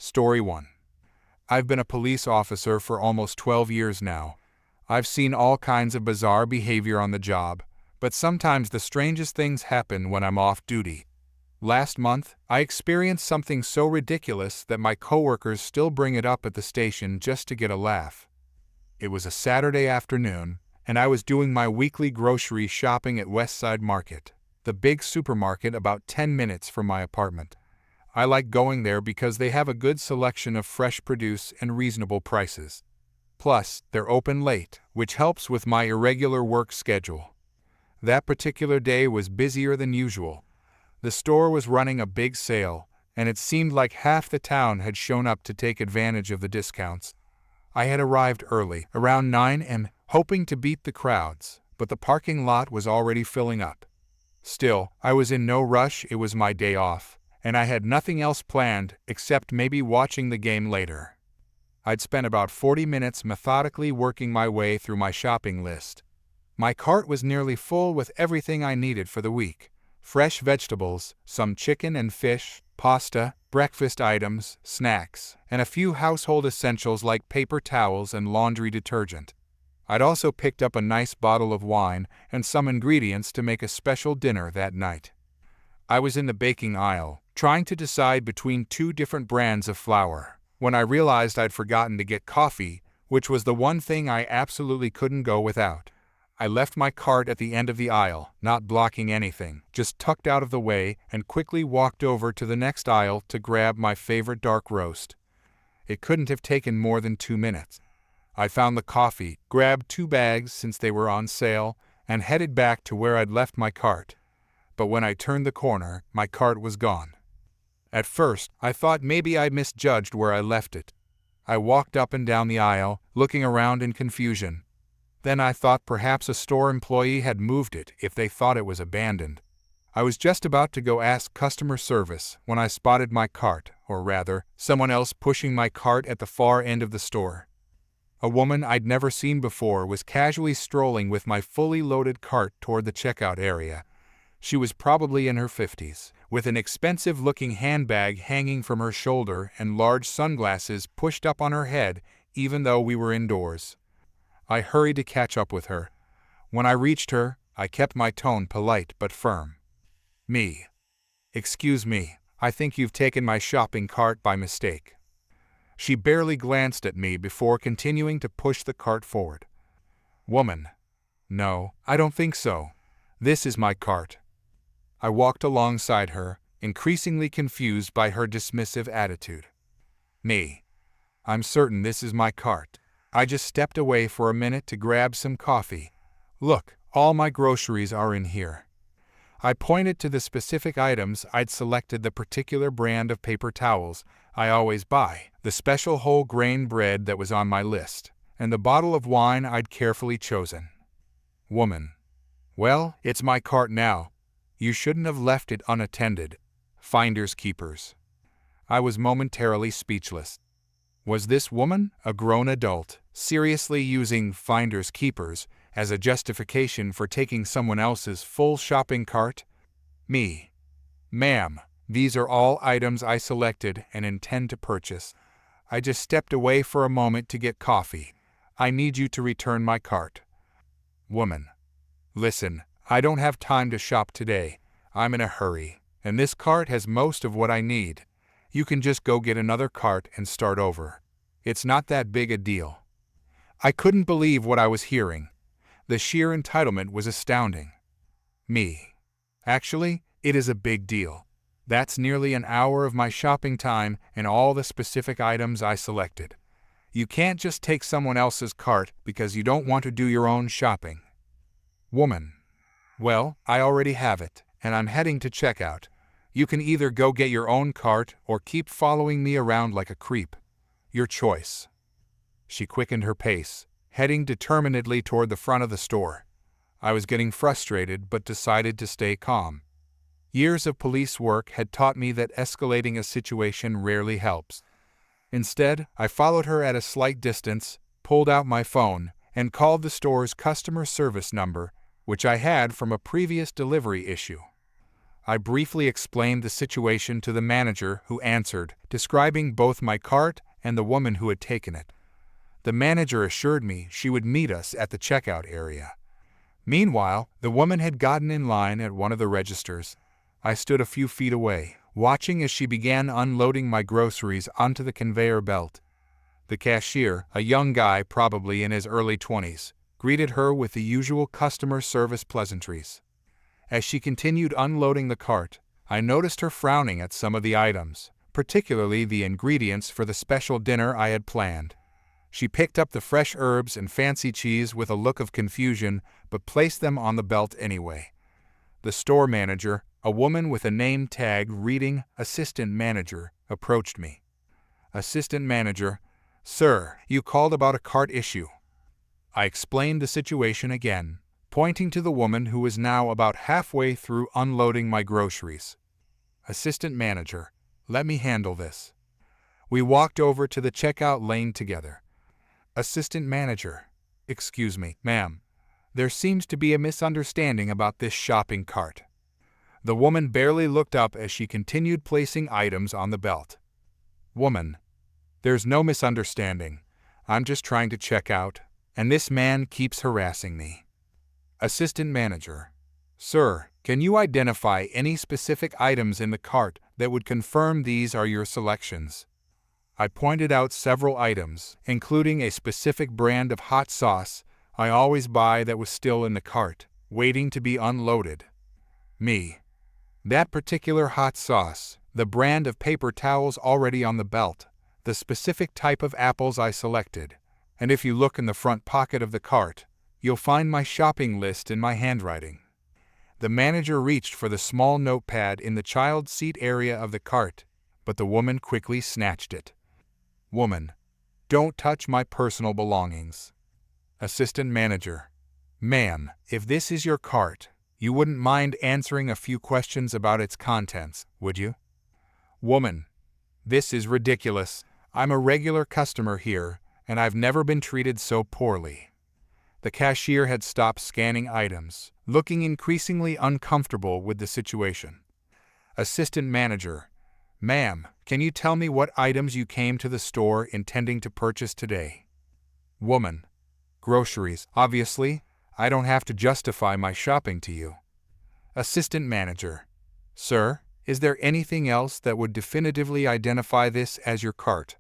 Story 1. I've been a police officer for almost 12 years now. I've seen all kinds of bizarre behavior on the job, but sometimes the strangest things happen when I'm off duty. Last month, I experienced something so ridiculous that my coworkers still bring it up at the station just to get a laugh. It was a Saturday afternoon, and I was doing my weekly grocery shopping at Westside Market, the big supermarket about 10 minutes from my apartment. I like going there because they have a good selection of fresh produce and reasonable prices. Plus, they're open late, which helps with my irregular work schedule. That particular day was busier than usual. The store was running a big sale, and it seemed like half the town had shown up to take advantage of the discounts. I had arrived early, around 9 a.m., hoping to beat the crowds, but the parking lot was already filling up. Still, I was in no rush. It was my day off, and I had nothing else planned except maybe watching the game later. I'd spent about 40 minutes methodically working my way through my shopping list. My cart was nearly full with everything I needed for the week: fresh vegetables, some chicken and fish, pasta, breakfast items, snacks, and a few household essentials like paper towels and laundry detergent. I'd also picked up a nice bottle of wine and some ingredients to make a special dinner that night. I was in the baking aisle, trying to decide between two different brands of flour, when I realized I'd forgotten to get coffee, which was the one thing I absolutely couldn't go without. I left my cart at the end of the aisle, not blocking anything, just tucked out of the way, and quickly walked over to the next aisle to grab my favorite dark roast. It couldn't have taken more than 2 minutes. I found the coffee, grabbed 2 bags since they were on sale, and headed back to where I'd left my cart. But when I turned the corner, my cart was gone. At first, I thought maybe I misjudged where I left it. I walked up and down the aisle, looking around in confusion. Then I thought perhaps a store employee had moved it if they thought it was abandoned. I was just about to go ask customer service when I spotted my cart, or rather, someone else pushing my cart at the far end of the store. A woman I'd never seen before was casually strolling with my fully loaded cart toward the checkout area. She was probably in her 50s, with an expensive-looking handbag hanging from her shoulder and large sunglasses pushed up on her head, even though we were indoors. I hurried to catch up with her. When I reached her, I kept my tone polite but firm. "Me. Excuse me, I think you've taken my shopping cart by mistake." She barely glanced at me before continuing to push the cart forward. "Woman. No, I don't think so. This is my cart." I walked alongside her, increasingly confused by her dismissive attitude. "Me. I'm certain this is my cart. I just stepped away for a minute to grab some coffee. Look, all my groceries are in here." I pointed to the specific items I'd selected: the particular brand of paper towels I always buy, the special whole grain bread that was on my list, and the bottle of wine I'd carefully chosen. "Woman. Well, it's my cart now. You shouldn't have left it unattended. Finders keepers." I was momentarily speechless. Was this woman, a grown adult, seriously using finders keepers as a justification for taking someone else's full shopping cart? "Me. Ma'am, these are all items I selected and intend to purchase. I just stepped away for a moment to get coffee. I need you to return my cart." "Woman. Listen, I don't have time to shop today. I'm in a hurry, and this cart has most of what I need. You can just go get another cart and start over. It's not that big a deal." I couldn't believe what I was hearing. The sheer entitlement was astounding. "Me. Actually, it is a big deal. That's nearly an hour of my shopping time and all the specific items I selected. You can't just take someone else's cart because you don't want to do your own shopping." "Woman. Well, I already have it, and I'm heading to checkout. You can either go get your own cart or keep following me around like a creep. Your choice." She quickened her pace, heading determinedly toward the front of the store. I was getting frustrated but decided to stay calm. Years of police work had taught me that escalating a situation rarely helps. Instead, I followed her at a slight distance, pulled out my phone, and called the store's customer service number, which I had from a previous delivery issue. I briefly explained the situation to the manager, who answered, describing both my cart and the woman who had taken it. The manager assured me she would meet us at the checkout area. Meanwhile, the woman had gotten in line at one of the registers. I stood a few feet away, watching as she began unloading my groceries onto the conveyor belt. The cashier, a young guy probably in his early 20s, greeted her with the usual customer service pleasantries. As she continued unloading the cart, I noticed her frowning at some of the items, particularly the ingredients for the special dinner I had planned. She picked up the fresh herbs and fancy cheese with a look of confusion, but placed them on the belt anyway. The store manager, a woman with a name tag reading "Assistant Manager," approached me. "Assistant Manager, sir, you called about a cart issue." I explained the situation again, pointing to the woman who was now about halfway through unloading my groceries. "Assistant Manager, let me handle this." We walked over to the checkout lane together. "Assistant Manager, excuse me, ma'am. There seems to be a misunderstanding about this shopping cart." The woman barely looked up as she continued placing items on the belt. "Woman, there's no misunderstanding. I'm just trying to check out, and this man keeps harassing me." Assistant Manager, sir, can you identify any specific items in the cart that would confirm these are your selections? I pointed out several items, including a specific brand of hot sauce I always buy that was still in the cart, waiting to be unloaded. Me. That particular hot sauce, the brand of paper towels already on the belt, the specific type of apples I selected, and if you look in the front pocket of the cart, you'll find my shopping list in my handwriting. The manager reached for the small notepad in the child seat area of the cart, but the woman quickly snatched it. "Woman, don't touch my personal belongings." Assistant Manager, ma'am, if this is your cart, you wouldn't mind answering a few questions about its contents, would you? Woman, this is ridiculous. I'm a regular customer here, and I've never been treated so poorly. The cashier had stopped scanning items, looking increasingly uncomfortable with the situation. Assistant Manager, ma'am, can you tell me what items you came to the store intending to purchase today? Woman, groceries, obviously. I don't have to justify my shopping to you. Assistant Manager, sir, is there anything else that would definitively identify this as your cart?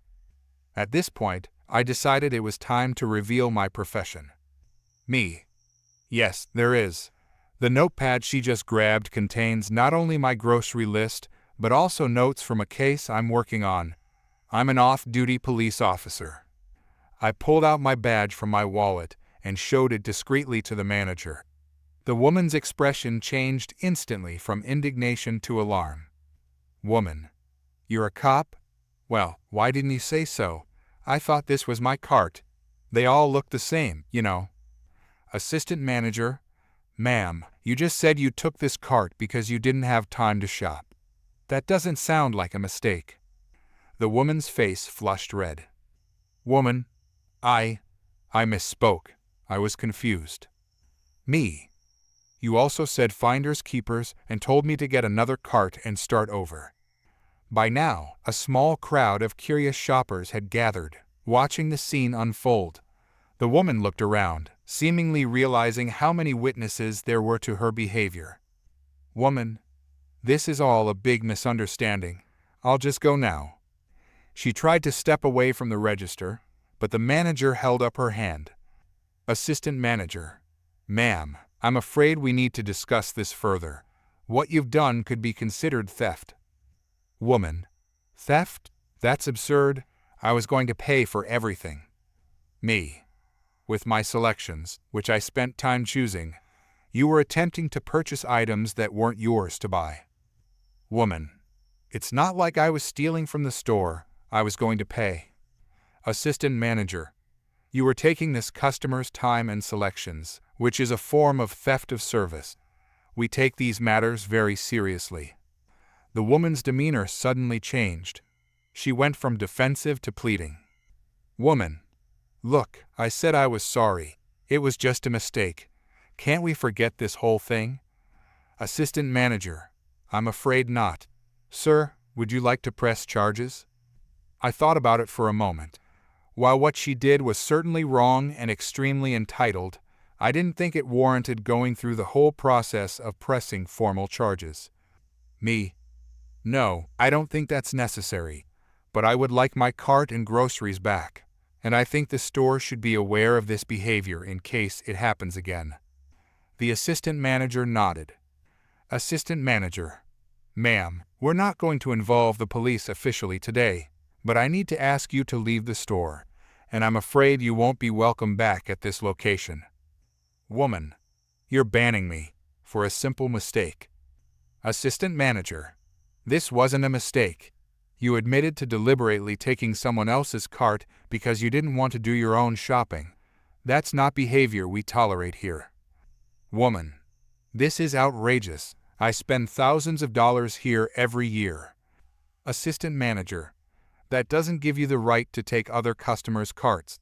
At this point, I decided it was time to reveal my profession. Me. Yes, there is. The notepad she just grabbed contains not only my grocery list, but also notes from a case I'm working on. I'm an off-duty police officer. I pulled out my badge from my wallet and showed it discreetly to the manager. The woman's expression changed instantly from indignation to alarm. Woman, you're a cop? Well, why didn't you say so? I thought this was my cart. They all look the same, you know. Assistant Manager, ma'am, you just said you took this cart because you didn't have time to shop. That doesn't sound like a mistake. The woman's face flushed red. Woman, I misspoke. I was confused. Me. You also said finders keepers and told me to get another cart and start over. By now, a small crowd of curious shoppers had gathered, watching the scene unfold. The woman looked around, seemingly realizing how many witnesses there were to her behavior. Woman, this is all a big misunderstanding. I'll just go now. She tried to step away from the register, but the manager held up her hand. Assistant Manager, ma'am, I'm afraid we need to discuss this further. What you've done could be considered theft. Woman, theft? That's absurd. I was going to pay for everything. Me, with my selections, which I spent time choosing, you were attempting to purchase items that weren't yours to buy. Woman, it's not like I was stealing from the store. I was going to pay. Assistant Manager, you were taking this customer's time and selections, which is a form of theft of service. We take these matters very seriously. The woman's demeanor suddenly changed. She went from defensive to pleading. Woman, look, I said I was sorry. It was just a mistake. Can't we forget this whole thing? Assistant Manager, I'm afraid not. Sir, would you like to press charges? I thought about it for a moment. While what she did was certainly wrong and extremely entitled, I didn't think it warranted going through the whole process of pressing formal charges. Me? No, I don't think that's necessary. But I would like my cart and groceries back. And I think the store should be aware of this behavior in case it happens again. The assistant manager nodded. Assistant manager. Ma'am, we're not going to involve the police officially today, but I need to ask you to leave the store, and I'm afraid you won't be welcome back at this location. Woman. You're banning me for a simple mistake. Assistant manager. This wasn't a mistake. You admitted to deliberately taking someone else's cart because you didn't want to do your own shopping. That's not behavior we tolerate here. Woman. This is outrageous. I spend thousands of dollars here every year. Assistant manager. That doesn't give you the right to take other customers' carts.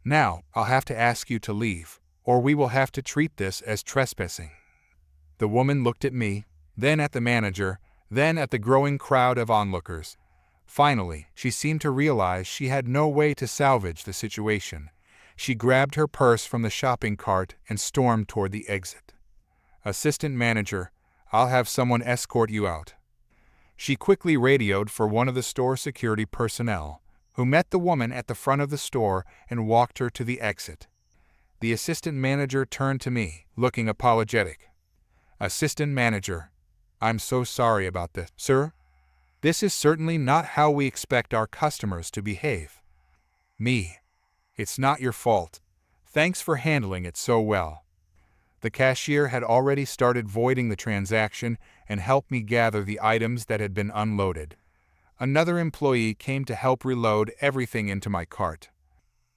Now, I'll have to ask you to leave, or we will have to treat this as trespassing. The woman looked at me, then at the manager, then at the growing crowd of onlookers. Finally, she seemed to realize she had no way to salvage the situation. She grabbed her purse from the shopping cart and stormed toward the exit. Assistant manager, I'll have someone escort you out. She quickly radioed for one of the store security personnel, who met the woman at the front of the store and walked her to the exit. The assistant manager turned to me, looking apologetic. Assistant manager, I'm so sorry about this, sir. This is certainly not how we expect our customers to behave. Me. It's not your fault. Thanks for handling it so well. The cashier had already started voiding the transaction and helped me gather the items that had been unloaded. Another employee came to help reload everything into my cart.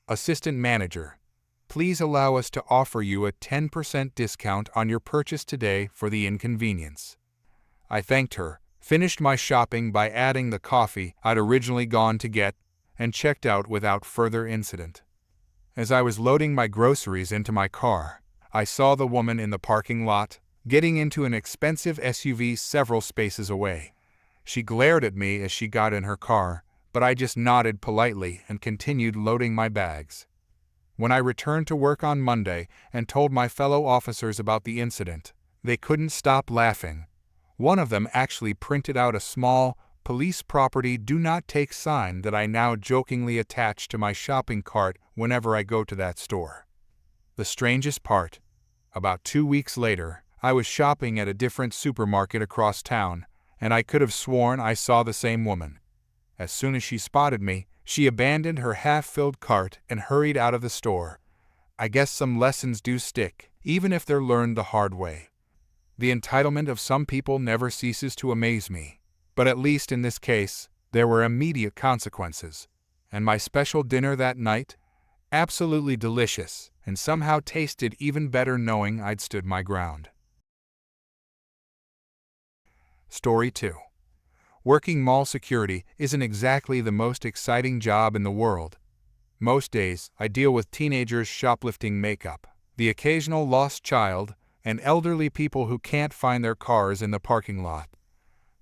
Assistant manager, please allow us to offer you a 10% discount on your purchase today for the inconvenience. I thanked her, finished my shopping by adding the coffee I'd originally gone to get, and checked out without further incident. As I was loading my groceries into my car, I saw the woman in the parking lot, getting into an expensive SUV several spaces away. She glared at me as she got in her car, but I just nodded politely and continued loading my bags. When I returned to work on Monday and told my fellow officers about the incident, they couldn't stop laughing. One of them actually printed out a small, police property do not take sign that I now jokingly attach to my shopping cart whenever I go to that store. The strangest part, about 2 weeks later, I was shopping at a different supermarket across town, and I could have sworn I saw the same woman. As soon as she spotted me, she abandoned her half-filled cart and hurried out of the store. I guess some lessons do stick, even if they're learned the hard way. The entitlement of some people never ceases to amaze me, but at least in this case, there were immediate consequences. And my special dinner that night? Absolutely delicious, and somehow tasted even better knowing I'd stood my ground. Story 2. Working mall security isn't exactly the most exciting job in the world. Most days, I deal with teenagers shoplifting makeup, the occasional lost child, and elderly people who can't find their cars in the parking lot.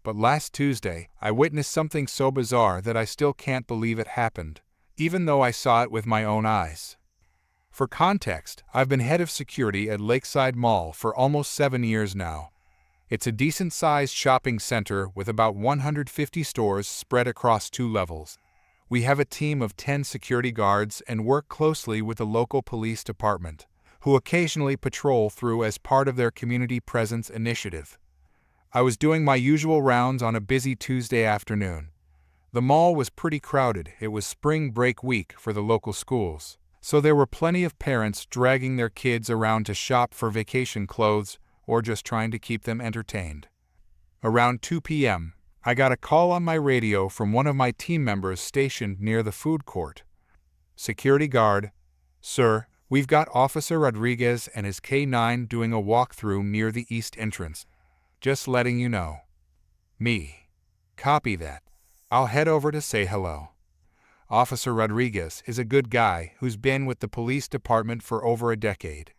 But last Tuesday, I witnessed something so bizarre that I still can't believe it happened, even though I saw it with my own eyes. For context, I've been head of security at Lakeside Mall for almost 7 years now. It's a decent-sized shopping center with about 150 stores spread across 2 levels. We have a team of 10 security guards and work closely with the local police department, who occasionally patrol through as part of their community presence initiative. I was doing my usual rounds on a busy Tuesday afternoon. The mall was pretty crowded. It was spring break week for the local schools, so there were plenty of parents dragging their kids around to shop for vacation clothes or just trying to keep them entertained. Around 2 p.m., I got a call on my radio from one of my team members stationed near the food court. Security guard, sir, we've got Officer Rodriguez and his K-9 doing a walkthrough near the east entrance. Just letting you know. Me. Copy that. I'll head over to say hello. Officer Rodriguez is a good guy who's been with the police department for over a decade.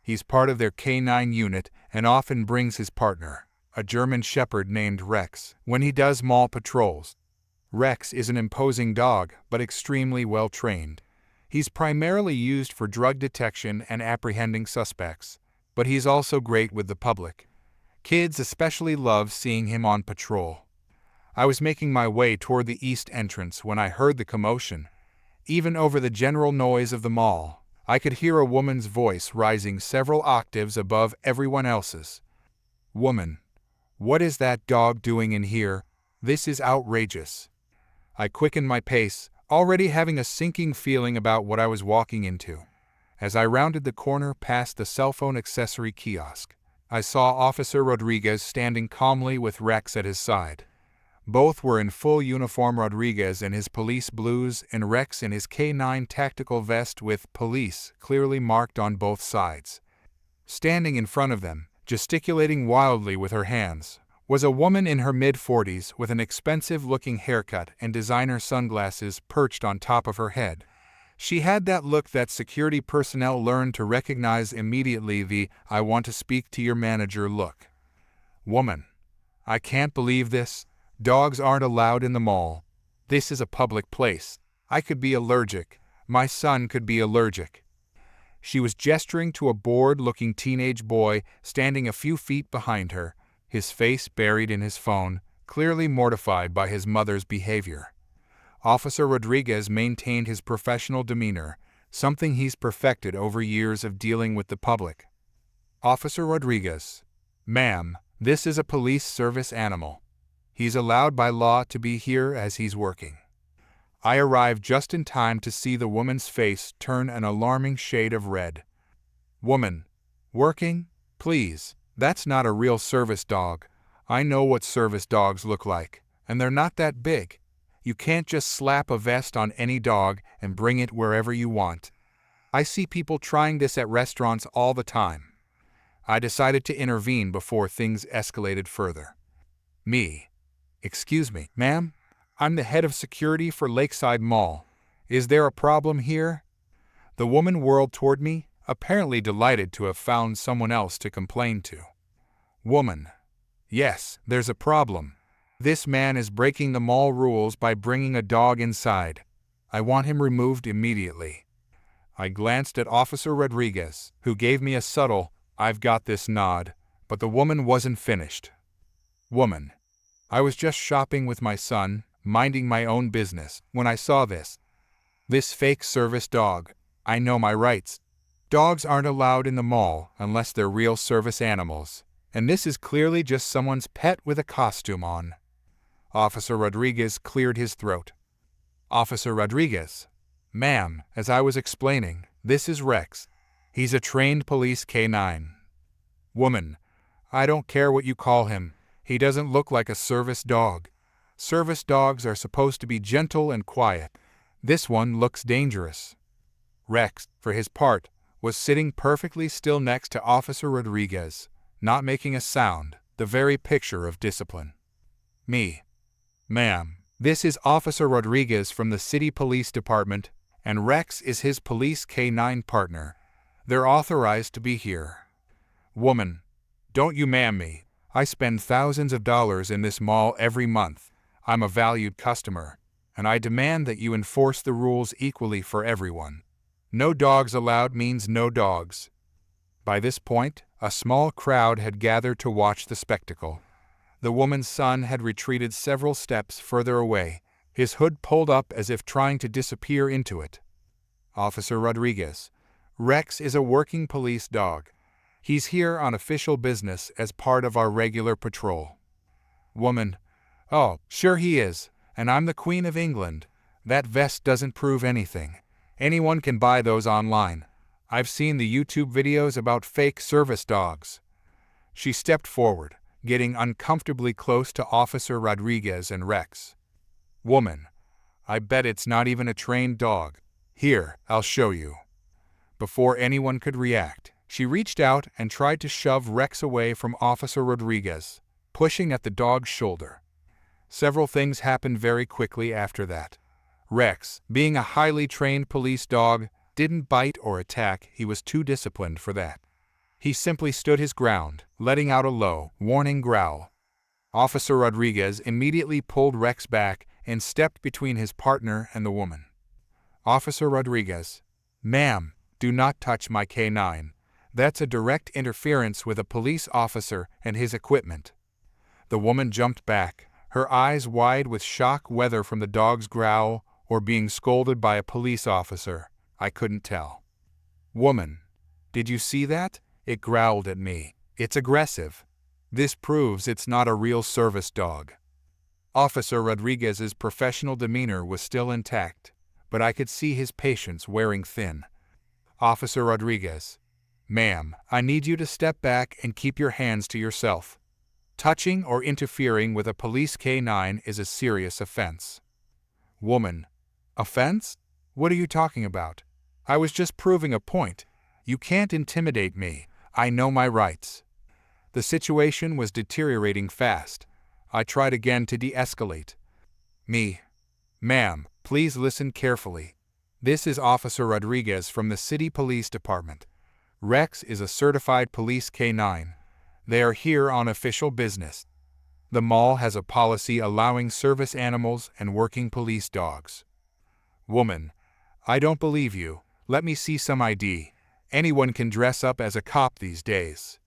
He's part of their K-9 unit and often brings his partner, a German Shepherd named Rex, when he does mall patrols. Rex is an imposing dog, but extremely well trained. He's primarily used for drug detection and apprehending suspects, but he's also great with the public. Kids especially love seeing him on patrol. I was making my way toward the east entrance when I heard the commotion. Even over the general noise of the mall, I could hear a woman's voice rising several octaves above everyone else's. "Woman, what is that dog doing in here? This is outrageous." I quickened my pace, already having a sinking feeling about what I was walking into. As I rounded the corner past the cell phone accessory kiosk, I saw Officer Rodriguez standing calmly with Rex at his side. Both were in full uniform, Rodriguez in his police blues and Rex in his K-9 tactical vest with "police" clearly marked on both sides. Standing in front of them, gesticulating wildly with her hands, was a woman in her mid-40s with an expensive-looking haircut and designer sunglasses perched on top of her head. She had that look that security personnel learn to recognize immediately, the "I want to speak to your manager" look. "Woman, I can't believe this. Dogs aren't allowed in the mall. This is a public place. I could be allergic. My son could be allergic." She was gesturing to a bored-looking teenage boy standing a few feet behind her, his face buried in his phone, clearly mortified by his mother's behavior. Officer Rodriguez maintained his professional demeanor, something he's perfected over years of dealing with the public. "Officer Rodriguez, ma'am, this is a police service animal. He's allowed by law to be here as he's working." I arrived just in time to see the woman's face turn an alarming shade of red. "Woman, working? Please, that's not a real service dog. I know what service dogs look like, and they're not that big. You can't just slap a vest on any dog and bring it wherever you want. I see people trying this at restaurants all the time." I decided to intervene before things escalated further. "Me. Excuse me, ma'am? I'm the head of security for Lakeside Mall. Is there a problem here?" The woman whirled toward me, apparently delighted to have found someone else to complain to. "Woman. Yes, there's a problem. This man is breaking the mall rules by bringing a dog inside. I want him removed immediately." I glanced at Officer Rodriguez, who gave me a subtle, "I've got this" nod, but the woman wasn't finished. "Woman, I was just shopping with my son, minding my own business, when I saw this. This fake service dog. I know my rights. Dogs aren't allowed in the mall unless they're real service animals, and this is clearly just someone's pet with a costume on." Officer Rodriguez cleared his throat. "Officer Rodriguez, ma'am, as I was explaining, this is Rex. He's a trained police K-9. Woman, I don't care what you call him. He doesn't look like a service dog. Service dogs are supposed to be gentle and quiet. This one looks dangerous." Rex, for his part, was sitting perfectly still next to Officer Rodriguez, not making a sound, the very picture of discipline. "Me. Ma'am, this is Officer Rodriguez from the City Police Department, and Rex is his police K-9 partner. They're authorized to be here." "Woman, don't you ma'am me. I spend thousands of dollars in this mall every month. I'm a valued customer, and I demand that you enforce the rules equally for everyone. No dogs allowed means no dogs." By this point, a small crowd had gathered to watch the spectacle. The woman's son had retreated several steps further away, his hood pulled up as if trying to disappear into it. "Officer Rodriguez, Rex is a working police dog. He's here on official business as part of our regular patrol." "Woman, oh, sure he is, and I'm the Queen of England. That vest doesn't prove anything. Anyone can buy those online. I've seen the YouTube videos about fake service dogs." She stepped forward, getting uncomfortably close to Officer Rodriguez and Rex. "Woman, I bet it's not even a trained dog. Here, I'll show you." Before anyone could react, she reached out and tried to shove Rex away from Officer Rodriguez, pushing at the dog's shoulder. Several things happened very quickly after that. Rex, being a highly trained police dog, didn't bite or attack. He was too disciplined for that. He simply stood his ground, letting out a low, warning growl. Officer Rodriguez immediately pulled Rex back and stepped between his partner and the woman. Officer Rodriguez, "Ma'am, do not touch my K-9. That's a direct interference with a police officer and his equipment." The woman jumped back, her eyes wide with shock, whether from the dog's growl or being scolded by a police officer. I couldn't tell. "Woman, did you see that? It growled at me. It's aggressive. This proves it's not a real service dog." Officer Rodriguez's professional demeanor was still intact, but I could see his patience wearing thin. Officer Rodriguez, "Ma'am, I need you to step back and keep your hands to yourself. Touching or interfering with a police K-9 is a serious offense." Woman, "Offense? What are you talking about? I was just proving a point. You can't intimidate me. I know my rights." The situation was deteriorating fast. I tried again to de-escalate. "Ma'am, please listen carefully. This is Officer Rodriguez from the City Police Department. Rex is a certified police K-9. They are here on official business. The mall has a policy allowing service animals and working police dogs." Woman, "I don't believe you. Let me see some ID. Anyone can dress up as a cop these days."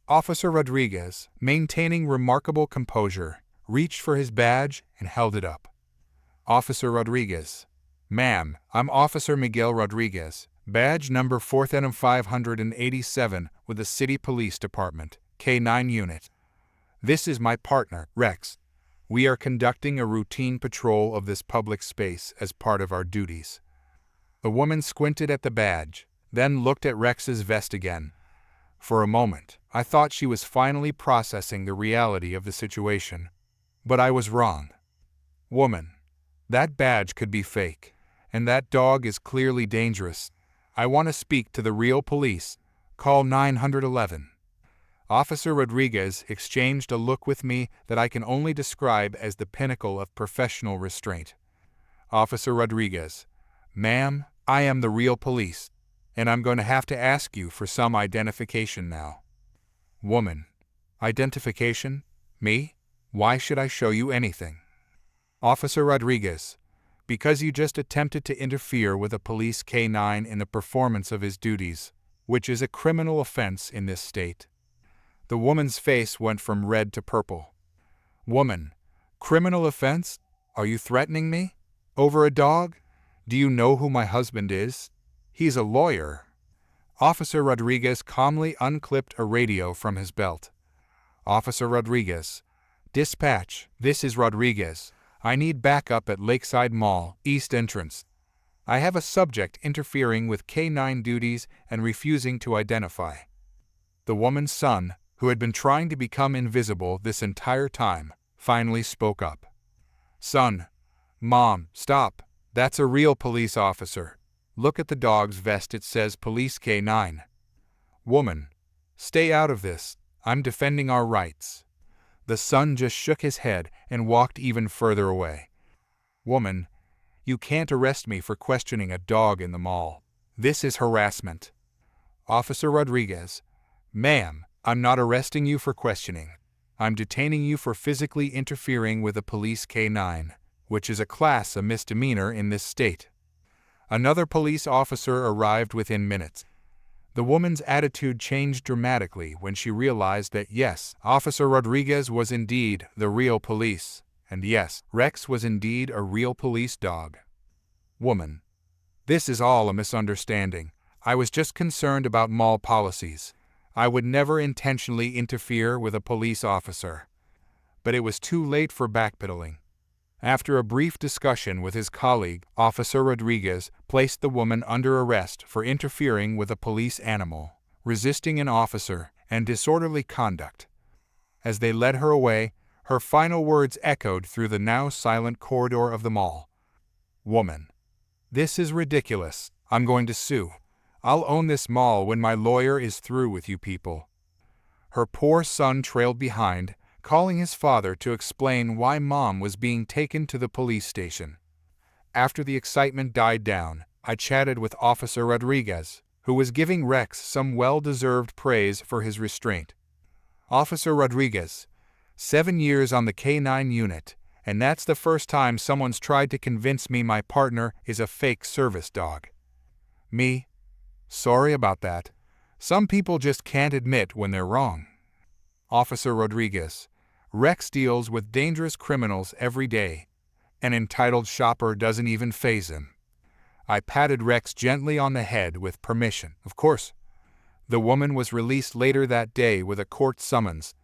Officer Rodriguez, maintaining remarkable composure, reached for his badge and held it up. Officer Rodriguez, "Ma'am, I'm Officer Miguel Rodriguez, badge number 4587 with the City Police Department, K-9 unit. This is my partner, Rex. We are conducting a routine patrol of this public space as part of our duties." The woman squinted at the badge, then looked at Rex's vest again. For a moment, I thought she was finally processing the reality of the situation. But I was wrong. "Woman, that badge could be fake, and that dog is clearly dangerous. I want to speak to the real police. Call 911. Officer Rodriguez exchanged a look with me that I can only describe as the pinnacle of professional restraint. Officer Rodriguez, "Ma'am, I am the real police, and I'm going to have to ask you for some identification now." Woman, "Identification? Me? Why should I show you anything?" Officer Rodriguez, "Because you just attempted to interfere with a police K-9 in the performance of his duties, which is a criminal offense in this state." The woman's face went from red to purple. Woman, "Criminal offense? Are you threatening me? Over a dog? Do you know who my husband is? He's a lawyer." Officer Rodriguez calmly unclipped a radio from his belt. Officer Rodriguez, "Dispatch, this is Rodriguez. I need backup at Lakeside Mall, East Entrance. I have a subject interfering with K-9 duties and refusing to identify." The woman's son, who had been trying to become invisible this entire time, finally spoke up. "Son, Mom, stop. That's a real police officer. Look at the dog's vest, it says Police K-9. Woman, stay out of this. I'm defending our rights." The son just shook his head and walked even further away. Woman, "You can't arrest me for questioning a dog in the mall. This is harassment." Officer Rodriguez, "Ma'am, I'm not arresting you for questioning. I'm detaining you for physically interfering with a police K-9, which is a misdemeanor in this state." Another police officer arrived within minutes. The woman's attitude changed dramatically when she realized that yes, Officer Rodriguez was indeed the real police, and yes, Rex was indeed a real police dog. Woman, "This is all a misunderstanding. I was just concerned about mall policies. I would never intentionally interfere with a police officer." But it was too late for backpedaling. After a brief discussion with his colleague, Officer Rodriguez placed the woman under arrest for interfering with a police animal, resisting an officer, and disorderly conduct. As they led her away, her final words echoed through the now silent corridor of the mall. "Woman, this is ridiculous. I'm going to sue. I'll own this mall when my lawyer is through with you people." Her poor son trailed behind, calling his father to explain why Mom was being taken to the police station. After the excitement died down, I chatted with Officer Rodriguez, who was giving Rex some well-deserved praise for his restraint. Officer Rodriguez, 7 years on the K-9 unit, and that's the first time someone's tried to convince me my partner is a fake service dog. Me? Sorry about that. Some people just can't admit when they're wrong. Officer Rodriguez, Rex deals with dangerous criminals every day. An entitled shopper doesn't even faze him. I patted Rex gently on the head with permission, of course. The woman was released later that day with a court summons.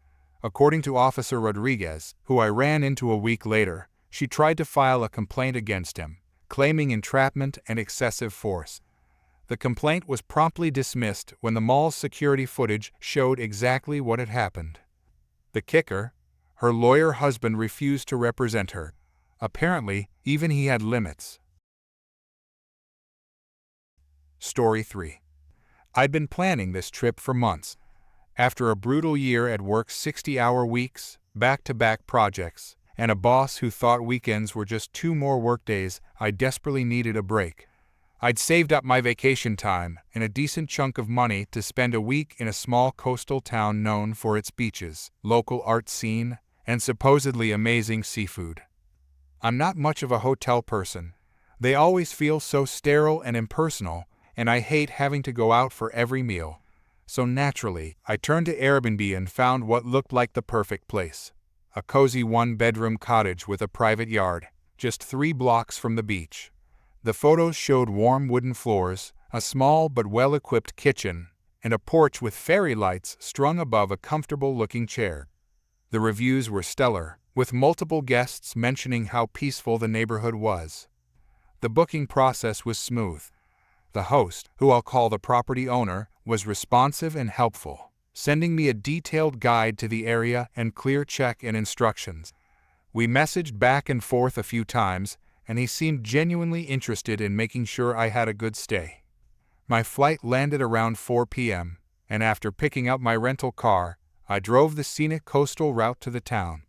According to Officer Rodriguez, who I ran into a week later, she tried to file a complaint against him, claiming entrapment and excessive force. The complaint was promptly dismissed when the mall's security footage showed exactly what had happened. The kicker? Her lawyer husband refused to represent her. Apparently, even he had limits. Story 3. I'd been planning this trip for months. After a brutal year at work's 60-hour weeks, back-to-back projects, and a boss who thought weekends were just 2 more workdays, I desperately needed a break. I'd saved up my vacation time and a decent chunk of money to spend a week in a small coastal town known for its beaches, local art scene, and supposedly amazing seafood. I'm not much of a hotel person. They always feel so sterile and impersonal, and I hate having to go out for every meal. So naturally, I turned to Airbnb and found what looked like the perfect place. A cozy 1-bedroom cottage with a private yard, just 3 blocks from the beach. The photos showed warm wooden floors, a small but well-equipped kitchen, and a porch with fairy lights strung above a comfortable-looking chair. The reviews were stellar, with multiple guests mentioning how peaceful the neighborhood was. The booking process was smooth. The host, who I'll call the property owner, was responsive and helpful, sending me a detailed guide to the area and clear check-in instructions. We messaged back and forth a few times, and he seemed genuinely interested in making sure I had a good stay. My flight landed around 4 p.m., and after picking up my rental car, I drove the scenic coastal route to the town.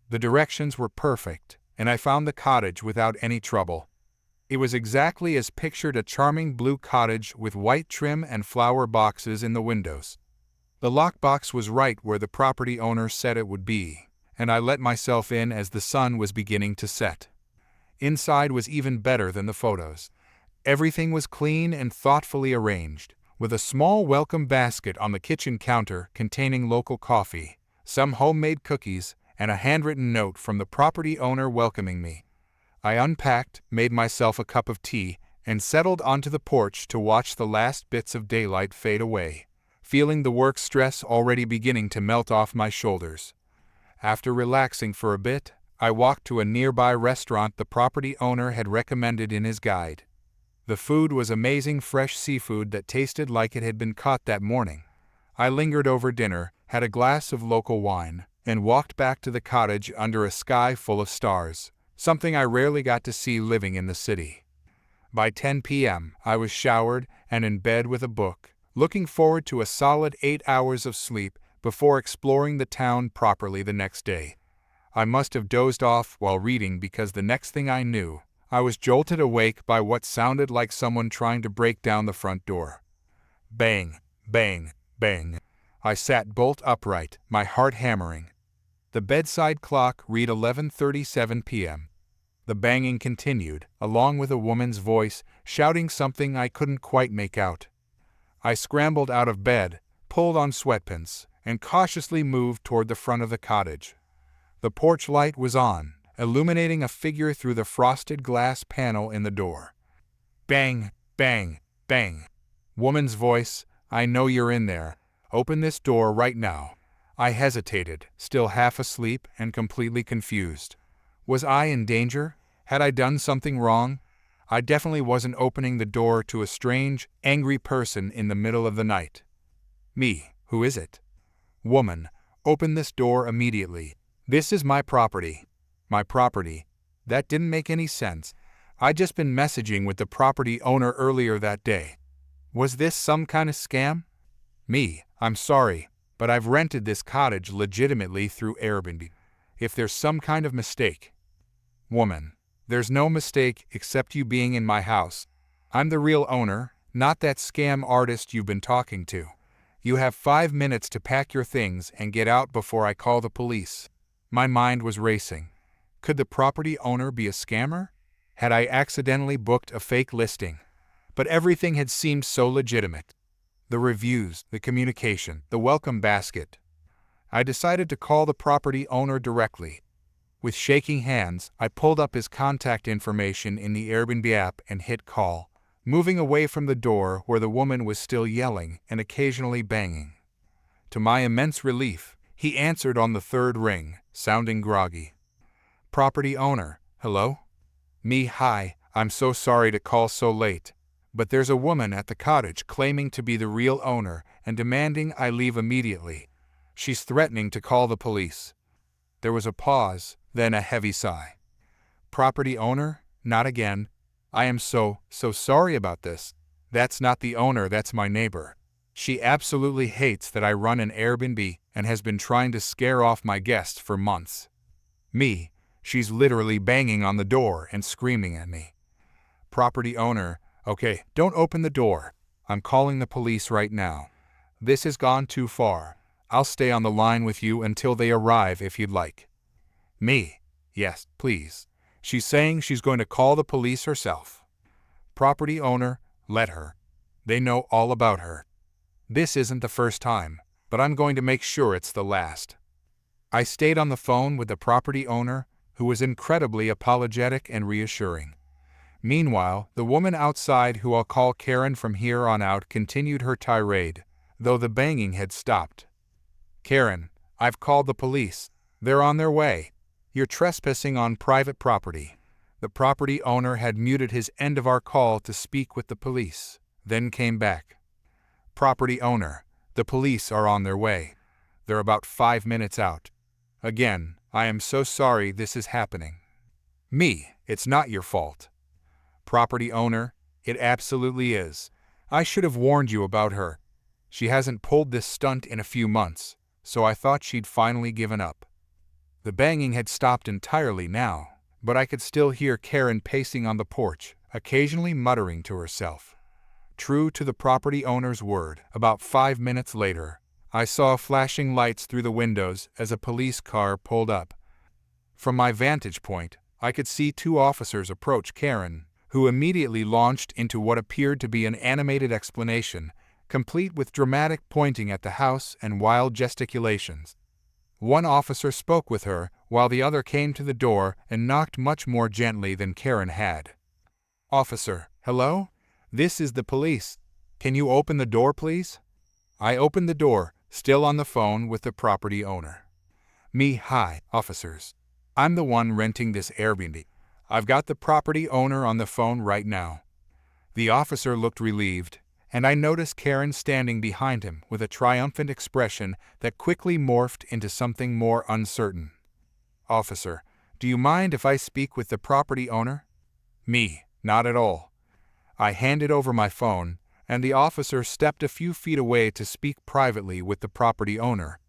The directions were perfect, and I found the cottage without any trouble. It was exactly as pictured, a charming blue cottage with white trim and flower boxes in the windows. The lockbox was right where the property owner said it would be, and I let myself in as the sun was beginning to set. Inside was even better than the photos. Everything was clean and thoughtfully arranged, with a small welcome basket on the kitchen counter containing local coffee, some homemade cookies, and a handwritten note from the property owner welcoming me. I unpacked, made myself a cup of tea, and settled onto the porch to watch the last bits of daylight fade away, feeling the work stress already beginning to melt off my shoulders. After relaxing for a bit, I walked to a nearby restaurant the property owner had recommended in his guide. The food was amazing, fresh seafood that tasted like it had been caught that morning. I lingered over dinner, had a glass of local wine, and walked back to the cottage under a sky full of stars, something I rarely got to see living in the city. By 10 p.m., I was showered and in bed with a book, looking forward to a solid 8 hours of sleep before exploring the town properly the next day. I must have dozed off while reading, because the next thing I knew, I was jolted awake by what sounded like someone trying to break down the front door. Bang, bang, bang. I sat bolt upright, my heart hammering. The bedside clock read 11:37 p.m. The banging continued, along with a woman's voice shouting something I couldn't quite make out. I scrambled out of bed, pulled on sweatpants, and cautiously moved toward the front of the cottage. The porch light was on, illuminating a figure through the frosted glass panel in the door. Bang, bang, bang. Woman's voice, "I know you're in there. Open this door right now." I hesitated, still half asleep and completely confused. Was I in danger? Had I done something wrong? I definitely wasn't opening the door to a strange, angry person in the middle of the night. Me, who is it? Woman, open this door immediately. This is my property. My property? That didn't make any sense. I'd just been messaging with the property owner earlier that day. Was this some kind of scam? Me, I'm sorry, but I've rented this cottage legitimately through Airbnb. If there's some kind of mistake. Woman, there's no mistake except you being in my house. I'm the real owner, Not that scam artist you've been talking to. You have 5 minutes to pack your things and get out before I call the police." My mind was racing. Could the property owner be a scammer? Had I accidentally booked a fake listing? But everything had seemed so legitimate. The reviews, the communication, the welcome basket. I decided to call the property owner directly. With shaking hands, I pulled up his contact information in the Airbnb app and hit call, moving away from the door where the woman was still yelling and occasionally banging. To my immense relief, he answered on the third ring, sounding groggy. "Property owner, hello? Me, hi, I'm so sorry to call so late, but there's a woman at the cottage claiming to be the real owner and demanding I leave immediately. She's threatening to call the police." There was a pause, then a heavy sigh. "Property owner? Not again. I am so sorry about this. That's not the owner, that's my neighbor. She absolutely hates that I run an Airbnb and has been trying to scare off my guests for months. Me, she's literally banging on the door and screaming at me." Property owner, "Okay, don't open the door. I'm calling the police right now. This has gone too far. I'll stay on the line with you until they arrive if you'd like." Me, "Yes, please. She's saying she's going to call the police herself." Property owner, "Let her. They know all about her. This isn't the first time, but I'm going to make sure it's the last." I stayed on the phone with the property owner, who was incredibly apologetic and reassuring. Meanwhile, the woman outside, who I'll call Karen from here on out, continued her tirade, though the banging had stopped. "Karen, I've called the police. They're on their way. You're trespassing on private property." The property owner had muted his end of our call to speak with the police, then came back. "Property owner, the police are on their way. They're about 5 minutes out. Again, I am so sorry this is happening." Me, "It's not your fault." Property owner, "It absolutely is. I should have warned you about her. She hasn't pulled this stunt in a few months, so I thought she'd finally given up." The banging had stopped entirely now, but I could still hear Karen pacing on the porch, occasionally muttering to herself. True to the property owner's word, about 5 minutes later, I saw flashing lights through the windows as a police car pulled up. From my vantage point, I could see 2 officers approach Karen, who immediately launched into what appeared to be an animated explanation, complete with dramatic pointing at the house and wild gesticulations. One officer spoke with her, while the other came to the door and knocked much more gently than Karen had. "Officer, hello? This is the police. Can you open the door, please?" I opened the door, still on the phone with the property owner. Me, "Hi, officers. I'm the one renting this Airbnb. I've got the property owner on the phone right now." The officer looked relieved, and I noticed Karen standing behind him with a triumphant expression that quickly morphed into something more uncertain. "Officer, do you mind if I speak with the property owner?" Me, "Not at all." I handed over my phone, and the officer stepped a few feet away to speak privately with the property owner.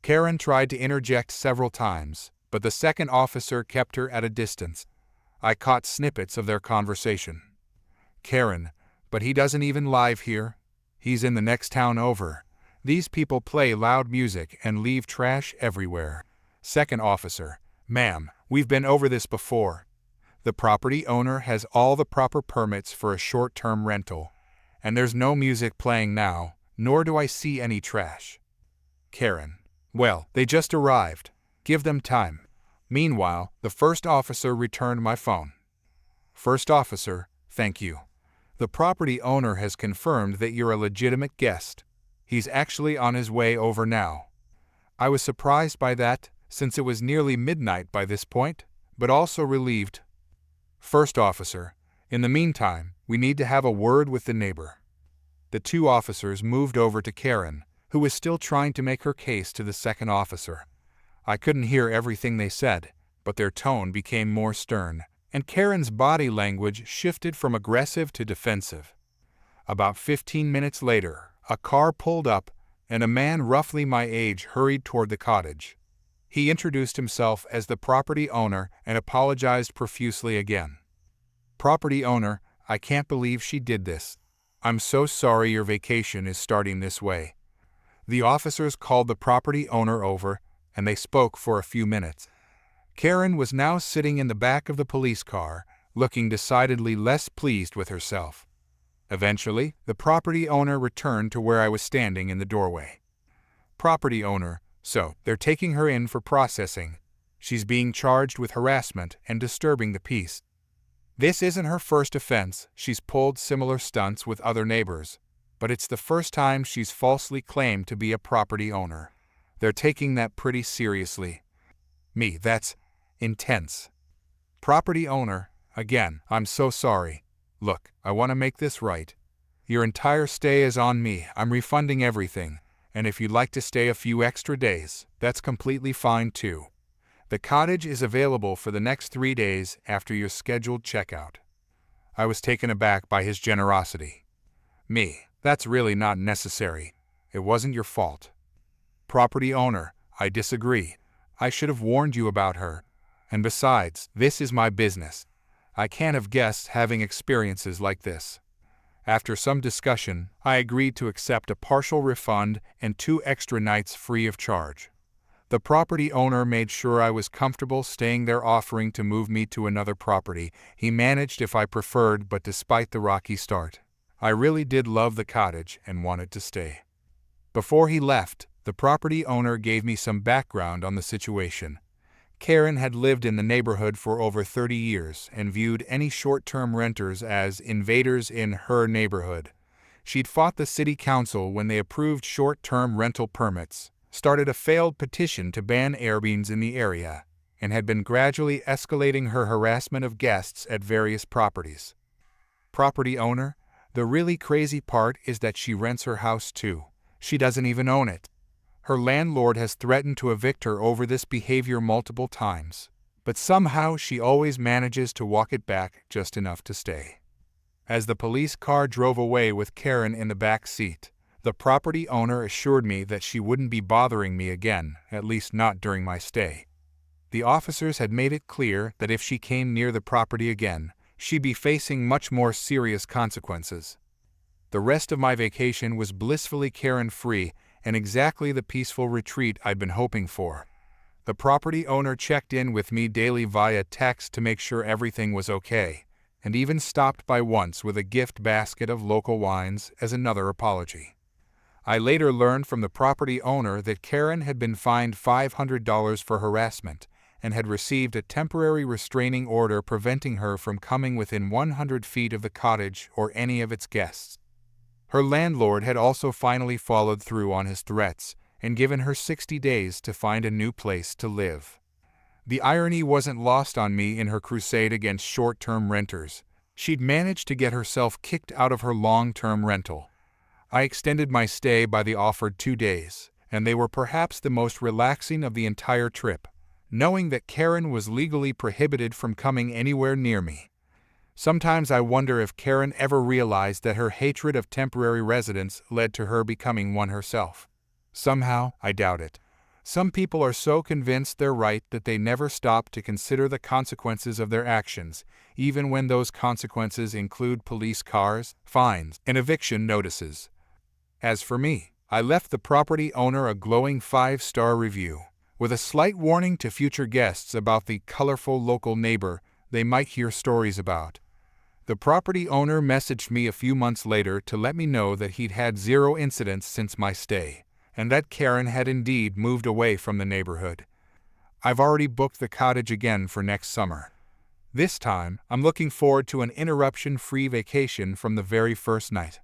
Karen tried to interject several times, but the second officer kept her at a distance. I caught snippets of their conversation. Karen, "But he doesn't even live here. He's in the next town over. These people play loud music and leave trash everywhere." Second officer, "Ma'am, we've been over this before. The property owner has all the proper permits for a short-term rental, and there's no music playing now, nor do I see any trash." Karen, "Well, they just arrived. Give them time." Meanwhile, the first officer returned my phone. "First officer, thank you. The property owner has confirmed that you're a legitimate guest. He's actually on his way over now." I was surprised by that, since it was nearly midnight by this point, but also relieved. First officer, "In the meantime, we need to have a word with the neighbor." The 2 officers moved over to Karen, who was still trying to make her case to the second officer. I couldn't hear everything they said, but their tone became more stern, and Karen's body language shifted from aggressive to defensive. About 15 minutes later, a car pulled up, and a man roughly my age hurried toward the cottage. He introduced himself as the property owner and apologized profusely again. "Property owner, I can't believe she did this. I'm so sorry your vacation is starting this way. The officers called the property owner over, and they spoke for a few minutes. Karen was now sitting in the back of the police car, looking decidedly less pleased with herself. Eventually, the property owner returned to where I was standing in the doorway. Property owner, so they're taking her in for processing. She's being charged with harassment and disturbing the peace. This isn't her first offense. She's pulled similar stunts with other neighbors, but it's the first time she's falsely claimed to be a property owner. They're taking that pretty seriously. Me, that's intense. Property owner, again, I'm so sorry. Look, I want to make this right. Your entire stay is on me. I'm refunding everything, and if you'd like to stay a few extra days, that's completely fine too. The cottage is available for the next 3 days after your scheduled checkout. I was taken aback by his generosity. Me, that's really not necessary. It wasn't your fault. Property owner, I disagree. I should have warned you about her. And besides, this is my business. I can't have guessed having experiences like this. After some discussion, I agreed to accept a partial refund and 2 extra nights free of charge. The property owner made sure I was comfortable staying there, offering to move me to another property he managed if I preferred, but despite the rocky start, I really did love the cottage and wanted to stay. Before he left, the property owner gave me some background on the situation. Karen had lived in the neighborhood for over 30 years and viewed any short-term renters as invaders in her neighborhood. She'd fought the city council when they approved short-term rental permits, started a failed petition to ban Airbnbs in the area, and had been gradually escalating her harassment of guests at various properties. Property owner, the really crazy part is that she rents her house too. She doesn't even own it. Her landlord has threatened to evict her over this behavior multiple times, but somehow she always manages to walk it back just enough to stay. As the police car drove away with Karen in the back seat, the property owner assured me that she wouldn't be bothering me again, at least not during my stay. The officers had made it clear that if she came near the property again, she'd be facing much more serious consequences. The rest of my vacation was blissfully Karen-free and exactly the peaceful retreat I'd been hoping for. The property owner checked in with me daily via text to make sure everything was okay, and even stopped by once with a gift basket of local wines as another apology. I later learned from the property owner that Karen had been fined $500 for harassment and had received a temporary restraining order preventing her from coming within 100 feet of the cottage or any of its guests. Her landlord had also finally followed through on his threats and given her 60 days to find a new place to live. The irony wasn't lost on me in her crusade against short-term renters. She'd managed to get herself kicked out of her long-term rental. I extended my stay by the offered 2 days, and they were perhaps the most relaxing of the entire trip, knowing that Karen was legally prohibited from coming anywhere near me. Sometimes I wonder if Karen ever realized that her hatred of temporary residents led to her becoming one herself. Somehow, I doubt it. Some people are so convinced they're right that they never stop to consider the consequences of their actions, even when those consequences include police cars, fines, and eviction notices. As for me, I left the property owner a glowing 5-star review, with a slight warning to future guests about the colorful local neighbor they might hear stories about. The property owner messaged me a few months later to let me know that he'd had 0 incidents since my stay, and that Karen had indeed moved away from the neighborhood. I've already booked the cottage again for next summer. This time, I'm looking forward to an interruption-free vacation from the very first night.